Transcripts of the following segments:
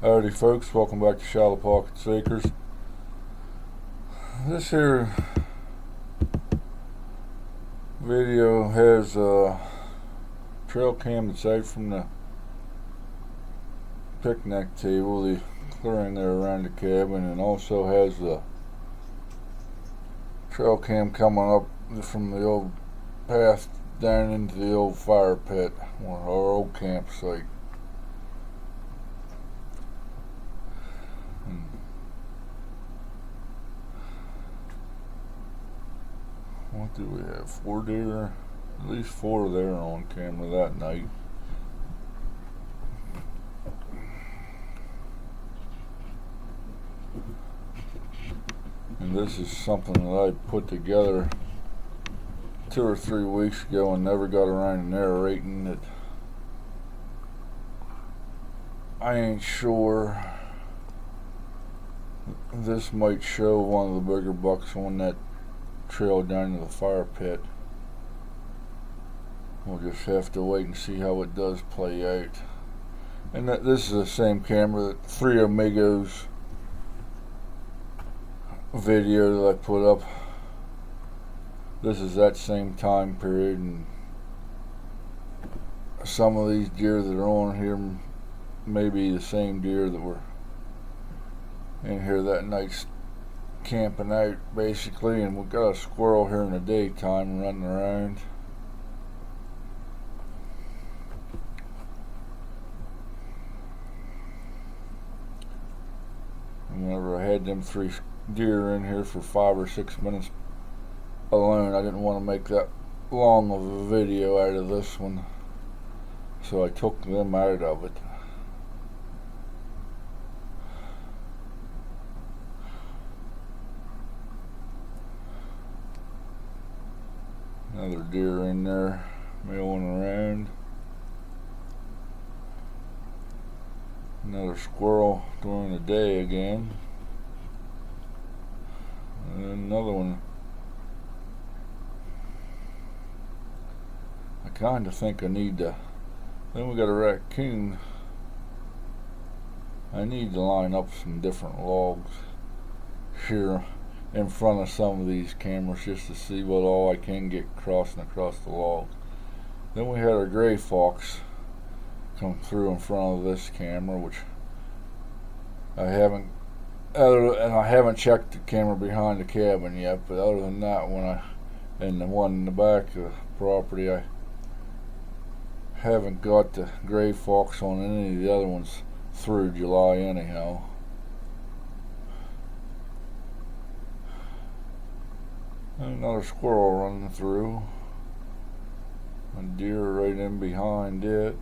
Howdy folks, welcome back to Shallow Pockets Acres. This here video has a trail cam that's out from the picnic table, the clearing there around the cabin, and also has the trail cam coming up from the old path down into the old fire pit, or our old campsite. What do we have? 4 deer, at least 4 there on camera that night. And this is something that I put together 2 or 3 weeks ago and never got around to narrating it. I ain't sure. This might show one of the bigger bucks on that trail down to the fire pit. We'll just have to wait and see how it does play out. And this is the same camera that Three Amigos video that I put up. This is that same time period, and some of these deer that are on here may be the same deer that were in here that night camping out, basically. And we've got a squirrel here in the daytime running around. And whenever I had them 3 deer in here for 5 or 6 minutes alone, I didn't want to make that long of a video out of this one, so I took them out of it. Another deer in there milling around. Another squirrel during the day again. And another one. I kind of think I need to. Then we got a raccoon. I need to line up some different logs here in front of some of these cameras just to see what all I can get crossing across the logs. Then we had our gray fox come through in front of this camera, which I haven't checked the camera behind the cabin yet, but other than that, and the one in the back of the property, I haven't got the gray fox on any of the other ones through July anyhow. Another squirrel running through. A deer right in behind it.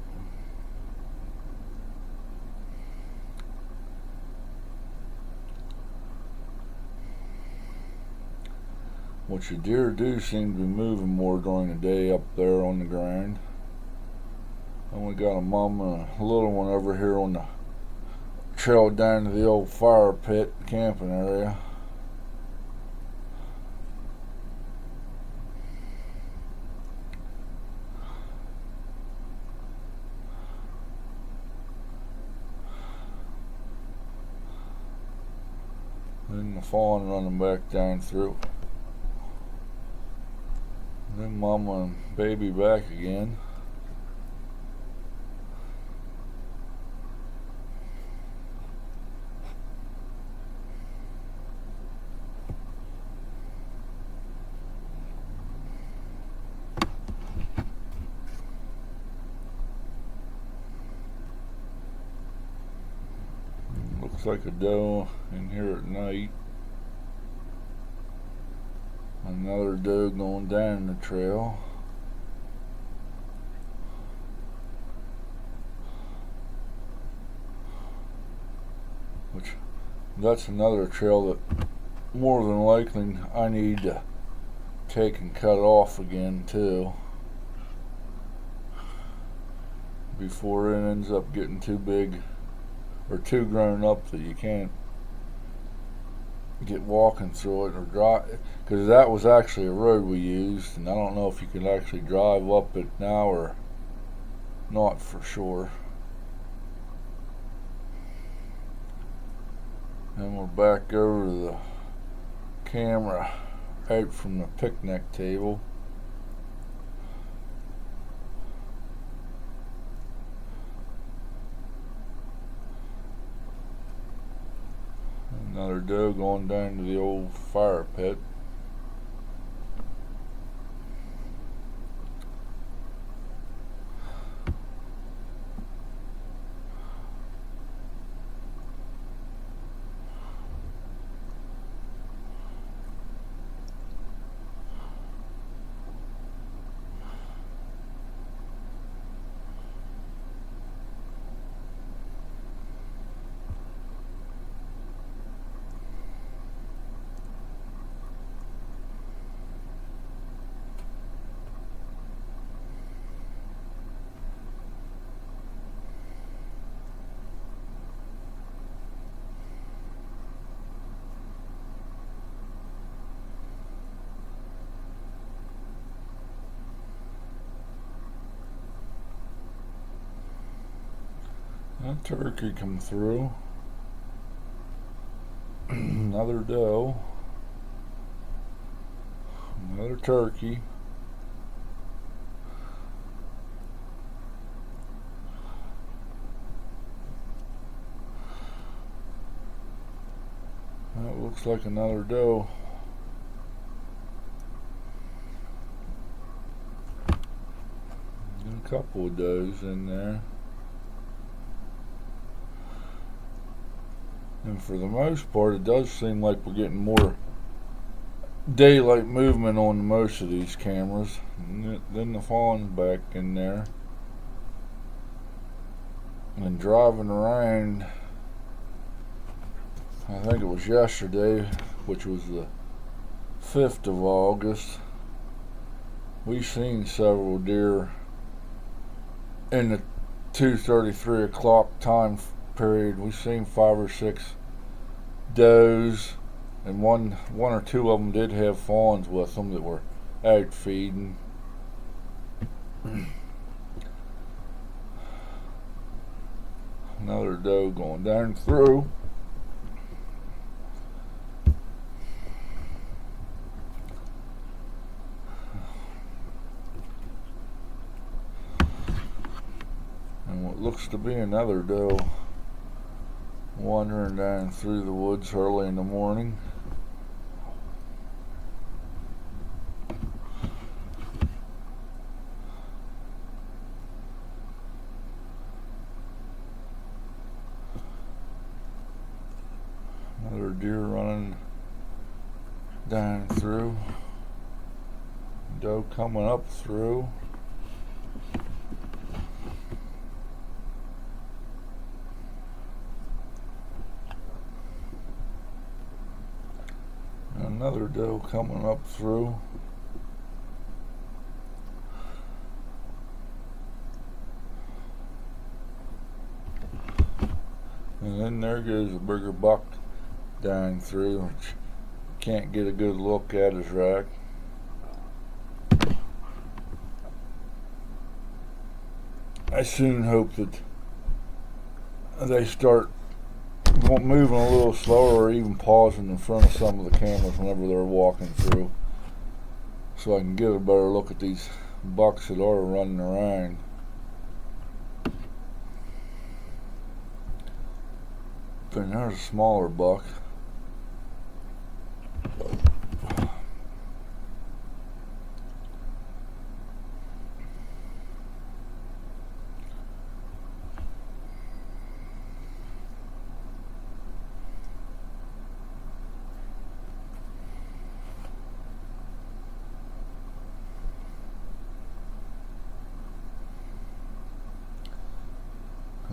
Which the deer do seem to be moving more during the day up there on the ground. And we got a mom and a little one over here on the trail down to the old fire pit camping area. Then the fawn running back down through. Then mama and baby back again. Looks like a doe in here at night. Another doe going down the trail. Which, that's another trail that more than likely I need to take and cut off again too, before it ends up getting too big or too grown up that you can't get walking through it or drive, because that was actually a road we used, and I don't know if you can actually drive up it now or not for sure. And we're back over to the camera out from the picnic table. Another doe going down to the old fire pit. That turkey come through. Another doe. Another turkey. That looks like another doe. And a couple of does in there. And for the most part, it does seem like we're getting more daylight movement on most of these cameras. And then the fawn's back in there. And driving around, I think it was yesterday, which was the 5th of August, we seen several deer in the 2:30, 3 o'clock time period. We seen 5 or 6 does, and one or two of them did have fawns with them that were out feeding. Another doe going down through. And what looks to be another doe wandering down through the woods early in the morning. Another deer running down through. Doe coming up through. Another doe coming up through. And then there goes a bigger buck down through, which can't get a good look at his rack. I soon hope that they start moving a little slower, or even pausing in front of some of the cameras whenever they're walking through, so I can get a better look at these bucks that are running around. But there's a smaller buck.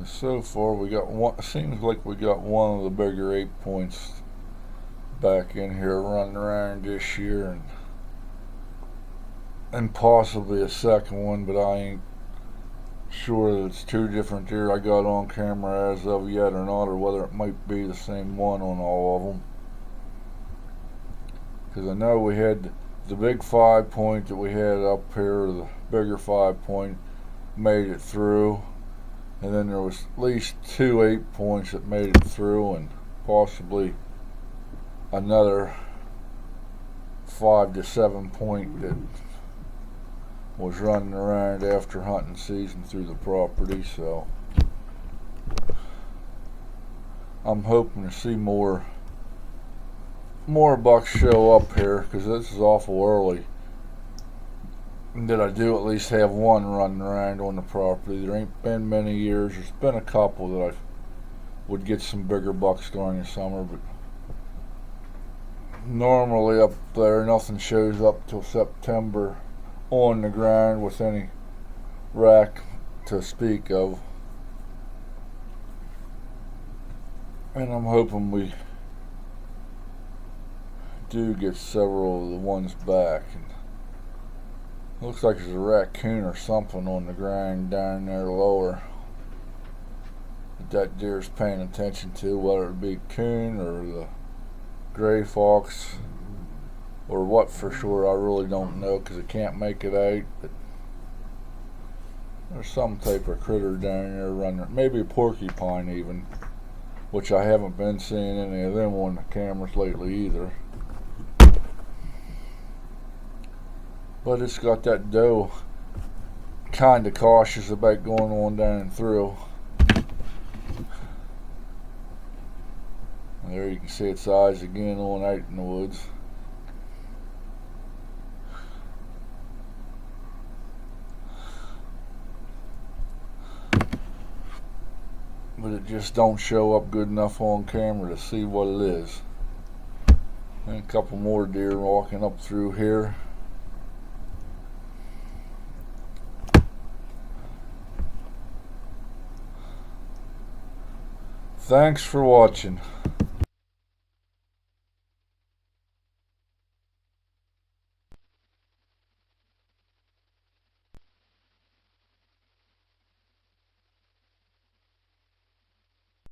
So far we got one, seems like we got one of the bigger 8-points back in here running around this year, and possibly a second one, but I ain't sure that it's two different deer I got on camera as of yet or not, or whether it might be the same one on all of them. Because I know we had the big 5-point that we had up here, the bigger 5-point made it through. And then there was at least two 8-points that made it through, and possibly another 5 to 7 point that was running around after hunting season through the property. So I'm hoping to see more bucks show up here, because this is awful early that I do at least have one running around on the property. There ain't been many years. There's been a couple that I would get some bigger bucks during the summer, but normally up there nothing shows up till September on the ground with any rack to speak of. And I'm hoping we do get several of the ones back. And looks like there's a raccoon or something on the ground down there lower that deer's paying attention to, whether it be coon or the gray fox or what for sure. I really don't know, because I can't make it out, but there's some type of critter down there running, maybe a porcupine even, which I haven't been seeing any of them on the cameras lately either. But it's got that doe kind of cautious about going on down through. And there you can see its eyes again on out in the woods. But it just don't show up good enough on camera to see what it is. And a couple more deer walking up through here. Thanks for watching.